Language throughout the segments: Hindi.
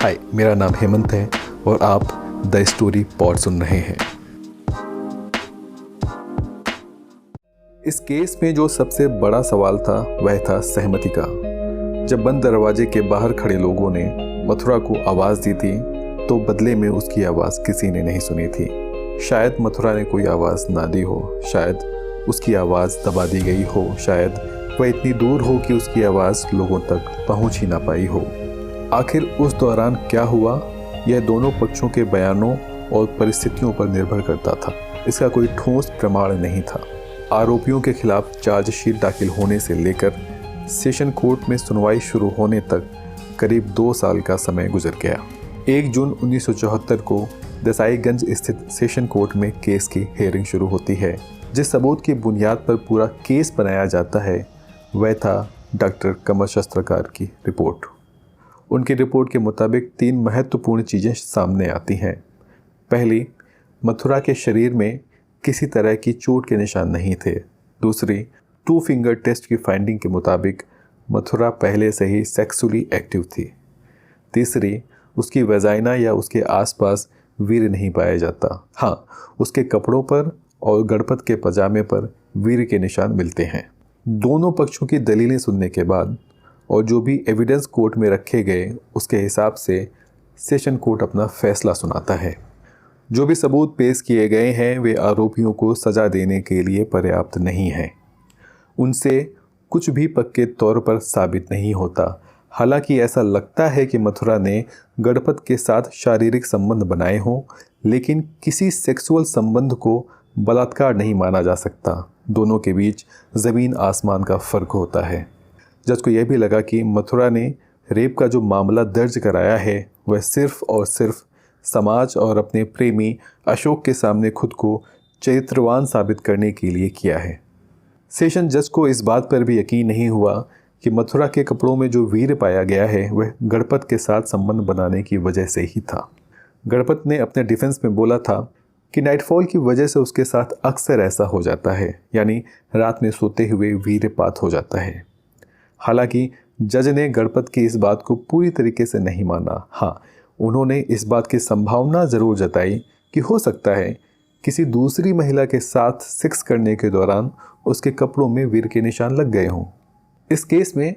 हाय, मेरा नाम हेमंत है और आप द स्टोरी पॉड सुन रहे हैं। इस केस में जो सबसे बड़ा सवाल था वह था सहमति का। जब बंद दरवाजे के बाहर खड़े लोगों ने मथुरा को आवाज़ दी थी तो बदले में उसकी आवाज़ किसी ने नहीं सुनी थी। शायद मथुरा ने कोई आवाज़ ना दी हो, शायद उसकी आवाज़ दबा दी गई हो, शायद वह इतनी दूर हो कि उसकी आवाज़ लोगों तक पहुंच ही ना पाई हो। आखिर उस दौरान क्या हुआ, यह दोनों पक्षों के बयानों और परिस्थितियों पर निर्भर करता था। इसका कोई ठोस प्रमाण नहीं था। आरोपियों के खिलाफ चार्जशीट दाखिल होने से लेकर सेशन कोर्ट में सुनवाई शुरू होने तक करीब 2 साल का समय गुजर गया। 1 जून 1974 को देसाईगंज स्थित सेशन कोर्ट में केस की हेयरिंग शुरू होती है। जिस सबूत की बुनियाद पर पूरा केस बनाया जाता है वह था डॉक्टर कमल शास्त्रकार की रिपोर्ट। उनकी रिपोर्ट के मुताबिक 3 महत्वपूर्ण चीज़ें सामने आती हैं। पहली, मथुरा के शरीर में किसी तरह की चोट के निशान नहीं थे। दूसरी, 2 फिंगर टेस्ट की फाइंडिंग के मुताबिक मथुरा पहले से ही सेक्सुअली एक्टिव थी। तीसरी, उसकी वेजाइना या उसके आसपास वीर्य नहीं पाया जाता। हाँ, उसके कपड़ों पर और गणपत के पजामे पर वीर्य के निशान मिलते हैं। दोनों पक्षों की दलीलें सुनने के बाद और जो भी एविडेंस कोर्ट में रखे गए उसके हिसाब से सेशन कोर्ट अपना फैसला सुनाता है। जो भी सबूत पेश किए गए हैं वे आरोपियों को सज़ा देने के लिए पर्याप्त नहीं हैं। उनसे कुछ भी पक्के तौर पर साबित नहीं होता। हालांकि ऐसा लगता है कि मथुरा ने गणपत के साथ शारीरिक संबंध बनाए हों, लेकिन किसी सेक्सुअल संबंध को बलात्कार नहीं माना जा सकता। दोनों के बीच ज़मीन आसमान का फ़र्क होता है। जज को यह भी लगा कि मथुरा ने रेप का जो मामला दर्ज कराया है वह सिर्फ और सिर्फ समाज और अपने प्रेमी अशोक के सामने खुद को चरित्रवान साबित करने के लिए किया है। सेशन जज को इस बात पर भी यकीन नहीं हुआ कि मथुरा के कपड़ों में जो वीर्य पाया गया है वह गणपत के साथ संबंध बनाने की वजह से ही था। गणपत ने अपने डिफेंस में बोला था कि नाइटफॉल की वजह से उसके साथ अक्सर ऐसा हो जाता है, यानी रात में सोते हुए वीर्यपात हो जाता है। हालांकि जज ने गणपत की इस बात को पूरी तरीके से नहीं माना। हाँ, उन्होंने इस बात की संभावना ज़रूर जताई कि हो सकता है किसी दूसरी महिला के साथ सेक्स करने के दौरान उसके कपड़ों में वीर्य के निशान लग गए हों। इस केस में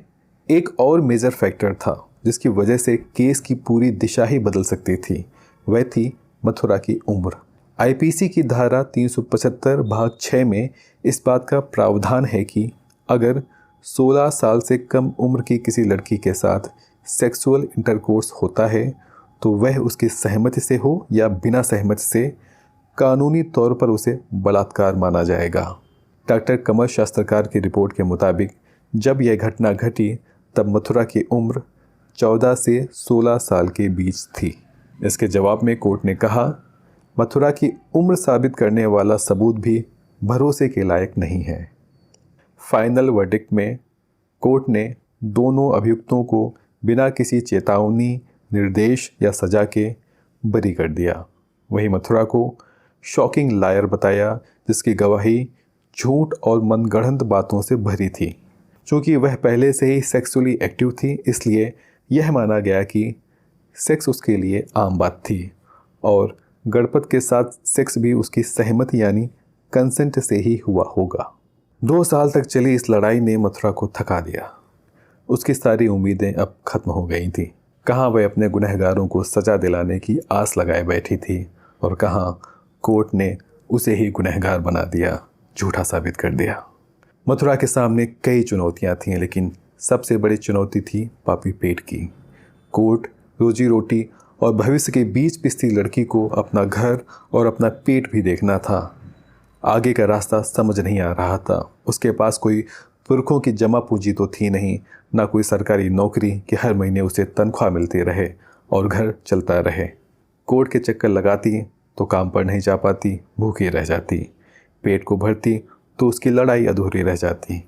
एक और मेजर फैक्टर था जिसकी वजह से केस की पूरी दिशा ही बदल सकती थी। वह थी मथुरा की उम्र। आईपीसी की धारा 375 भाग 6 में इस बात का प्रावधान है कि अगर 16 साल से कम उम्र की किसी लड़की के साथ सेक्सुअल इंटरकोर्स होता है तो वह उसकी सहमति से हो या बिना सहमति से कानूनी तौर पर उसे बलात्कार माना जाएगा। डॉक्टर कमल शास्त्रकार की रिपोर्ट के मुताबिक जब यह घटना घटी तब मथुरा की उम्र 14 से 16 साल के बीच थी। इसके जवाब में कोर्ट ने कहा, मथुरा की उम्र साबित करने वाला सबूत भी भरोसे के लायक नहीं है। फाइनल वर्डिक्ट में कोर्ट ने दोनों अभियुक्तों को बिना किसी चेतावनी, निर्देश या सज़ा के बरी कर दिया। वहीं मथुरा को शॉकिंग लायर बताया जिसकी गवाही झूठ और मनगढ़ंत बातों से भरी थी। चूँकि वह पहले से ही सेक्सुअली एक्टिव थी इसलिए यह माना गया कि सेक्स उसके लिए आम बात थी और गणपत के साथ सेक्स भी उसकी सहमति यानी कंसेंट से ही हुआ होगा। 2 साल तक चली इस लड़ाई ने मथुरा को थका दिया। उसकी सारी उम्मीदें अब खत्म हो गई थी। कहाँ वह अपने गुनहगारों को सज़ा दिलाने की आस लगाए बैठी थी और कहाँ कोर्ट ने उसे ही गुनहगार बना दिया, झूठा साबित कर दिया। मथुरा के सामने कई चुनौतियाँ थीं, लेकिन सबसे बड़ी चुनौती थी पापी पेट की। कोर्ट रोजी रोटी और भविष्य के बीच पिसती लड़की को अपना घर और अपना पेट भी देखना था। आगे का रास्ता समझ नहीं आ रहा था। उसके पास कोई पुरखों की जमा पूंजी तो थी नहीं, ना कोई सरकारी नौकरी कि हर महीने उसे तनख्वाह मिलती रहे और घर चलता रहे। कोर्ट के चक्कर लगाती तो काम पर नहीं जा पाती, भूखी रह जाती। पेट को भरती तो उसकी लड़ाई अधूरी रह जाती।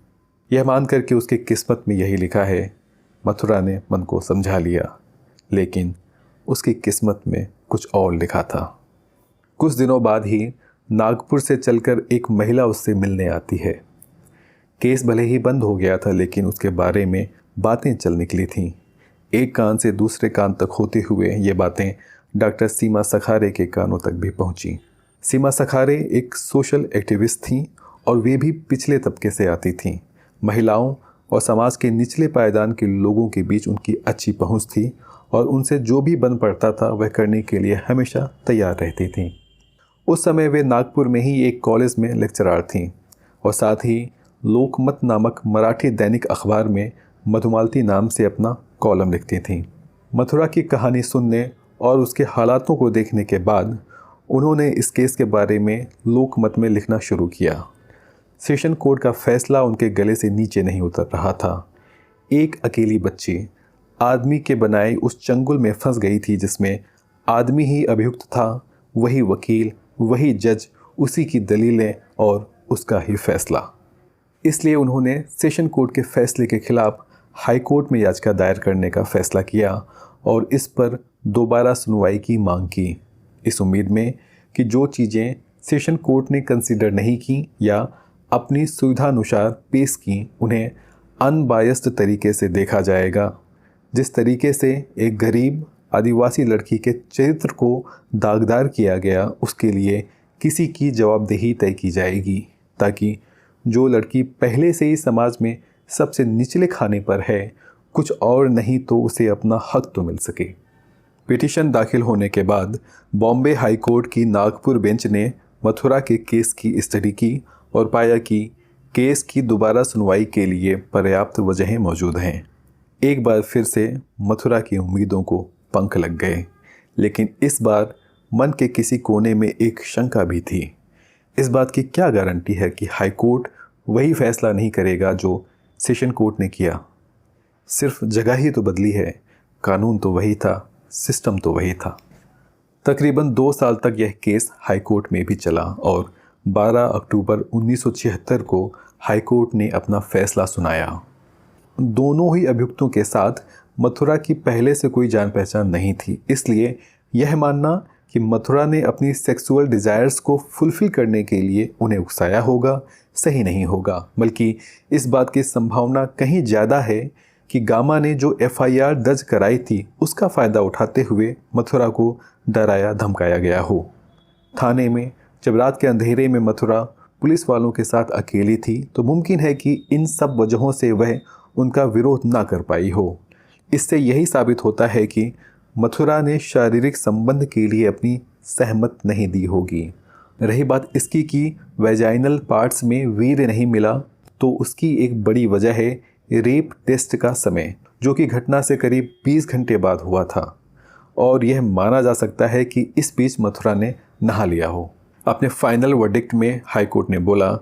यह मानकर कि उसकी किस्मत में यही लिखा है, मथुरा ने मन को समझा लिया, लेकिन उसकी किस्मत में कुछ और लिखा था। कुछ दिनों बाद ही नागपुर से चलकर एक महिला उससे मिलने आती है। केस भले ही बंद हो गया था लेकिन उसके बारे में बातें चल निकली थीं। एक कान से दूसरे कान तक होते हुए ये बातें डॉक्टर सीमा सखारे के कानों तक भी पहुंची। सीमा सखारे एक सोशल एक्टिविस्ट थीं और वे भी पिछले तबके से आती थीं। महिलाओं और समाज के निचले पायदान के लोगों के बीच उनकी अच्छी पहुंच थी और उनसे जो भी बन पड़ता था वह करने के लिए हमेशा तैयार रहती थीं। उस समय वे नागपुर में ही एक कॉलेज में लेक्चरार थीं और साथ ही लोकमत नामक मराठी दैनिक अखबार में मधुमालती नाम से अपना कॉलम लिखती थीं। मथुरा की कहानी सुनने और उसके हालातों को देखने के बाद उन्होंने इस केस के बारे में लोकमत में लिखना शुरू किया। सेशन कोर्ट का फैसला उनके गले से नीचे नहीं उतर रहा था। एक अकेली बच्ची आदमी के बनाए उस चंगुल में फंस गई थी जिसमें आदमी ही अभियुक्त था, वही वकील, वही जज, उसी की दलीलें और उसका ही फैसला। इसलिए उन्होंने सेशन कोर्ट के फैसले के खिलाफ हाई कोर्ट में याचिका दायर करने का फैसला किया और इस पर दोबारा सुनवाई की मांग की, इस उम्मीद में कि जो चीज़ें सेशन कोर्ट ने कंसीडर नहीं की या अपनी सुविधानुसार पेश की उन्हें अनबायस्ड तरीके से देखा जाएगा। जिस तरीके से एक गरीब आदिवासी लड़की के चरित्र को दागदार किया गया उसके लिए किसी की जवाबदेही तय की जाएगी, ताकि जो लड़की पहले से ही समाज में सबसे निचले खाने पर है, कुछ और नहीं तो उसे अपना हक तो मिल सके। पिटीशन दाखिल होने के बाद बॉम्बे हाई कोर्ट की नागपुर बेंच ने मथुरा के केस की स्टडी की और पाया कि केस की दोबारा सुनवाई के लिए पर्याप्त वजहें मौजूद हैं। एक बार फिर से मथुरा की उम्मीदों को पंख लग गए, लेकिन इस बार मन के किसी कोने में एक शंका भी थी। इस बात की क्या गारंटी है कि हाई कोर्ट वही फैसला नहीं करेगा जो सेशन कोर्ट ने किया। सिर्फ जगह ही तो बदली है, कानून तो वही था, सिस्टम तो वही था। तकरीबन 2 साल तक यह केस हाई कोर्ट में भी चला और 12 अक्टूबर 1976 को हाई कोर्ट ने अपना फैसला सुनाया। दोनों ही अभियुक्तों के साथ मथुरा की पहले से कोई जान पहचान नहीं थी, इसलिए यह मानना कि मथुरा ने अपनी सेक्सुअल डिज़ायर्स को फुलफिल करने के लिए उन्हें उकसाया होगा सही नहीं होगा, बल्कि इस बात की संभावना कहीं ज़्यादा है कि गामा ने जो FIR दर्ज कराई थी उसका फ़ायदा उठाते हुए मथुरा को डराया धमकाया गया हो। थाने में जब रात के अंधेरे में मथुरा पुलिस वालों के साथ अकेली थी तो मुमकिन है कि इन सब वजहों से वह उनका विरोध ना कर पाई हो। इससे यही साबित होता है कि मथुरा ने शारीरिक संबंध के लिए अपनी सहमत नहीं दी होगी। रही बात इसकी कि वेजाइनल पार्ट्स में वीर्य नहीं मिला, तो उसकी एक बड़ी वजह है रेप टेस्ट का समय, जो कि घटना से करीब 20 घंटे बाद हुआ था और यह माना जा सकता है कि इस बीच मथुरा ने नहा लिया हो। अपने फाइनल वर्डिक्ट में हाई कोर्ट ने बोला,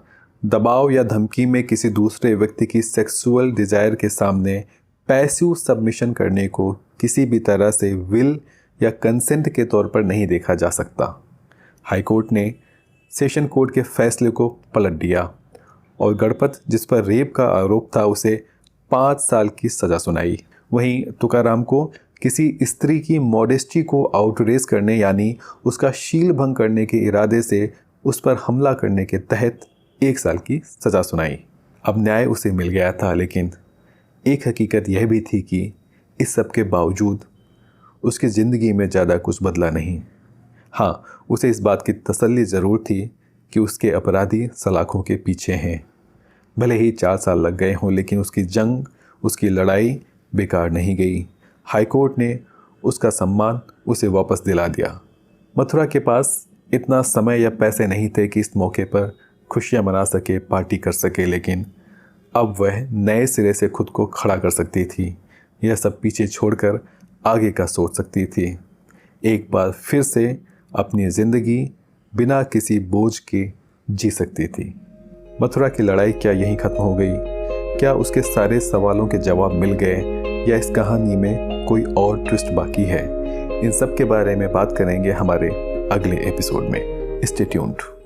दबाव या धमकी में किसी दूसरे व्यक्ति की सेक्सुअल डिज़ायर के सामने पैसिव सबमिशन करने को किसी भी तरह से विल या कंसेंट के तौर पर नहीं देखा जा सकता। हाई कोर्ट ने सेशन कोर्ट के फैसले को पलट दिया और गणपत, जिस पर रेप का आरोप था, उसे 5 साल की सज़ा सुनाई। वहीं तुकाराम को किसी स्त्री की मॉडेस्टी को आउटरेज करने यानी उसका शील भंग करने के इरादे से उस पर हमला करने के तहत 1 साल की सज़ा सुनाई। अब न्याय उसे मिल गया था, लेकिन एक हकीकत यह भी थी कि इस सब के बावजूद उसकी ज़िंदगी में ज़्यादा कुछ बदला नहीं। हाँ, उसे इस बात की तसल्ली ज़रूर थी कि उसके अपराधी सलाखों के पीछे हैं। भले ही 4 साल लग गए हों, लेकिन उसकी जंग, उसकी लड़ाई बेकार नहीं गई। हाई कोर्ट ने उसका सम्मान उसे वापस दिला दिया। मथुरा के पास इतना समय या पैसे नहीं थे कि इस मौके पर खुशियां मना सके, पार्टी कर सके, लेकिन अब वह नए सिरे से खुद को खड़ा कर सकती थी। यह सब पीछे छोड़कर आगे का सोच सकती थी। एक बार फिर से अपनी ज़िंदगी बिना किसी बोझ के जी सकती थी। मथुरा की लड़ाई क्या यहीं ख़त्म हो गई? क्या उसके सारे सवालों के जवाब मिल गए या इस कहानी में कोई और ट्विस्ट बाकी है? इन सब के बारे में बात करेंगे हमारे अगले एपिसोड में। Stay tuned.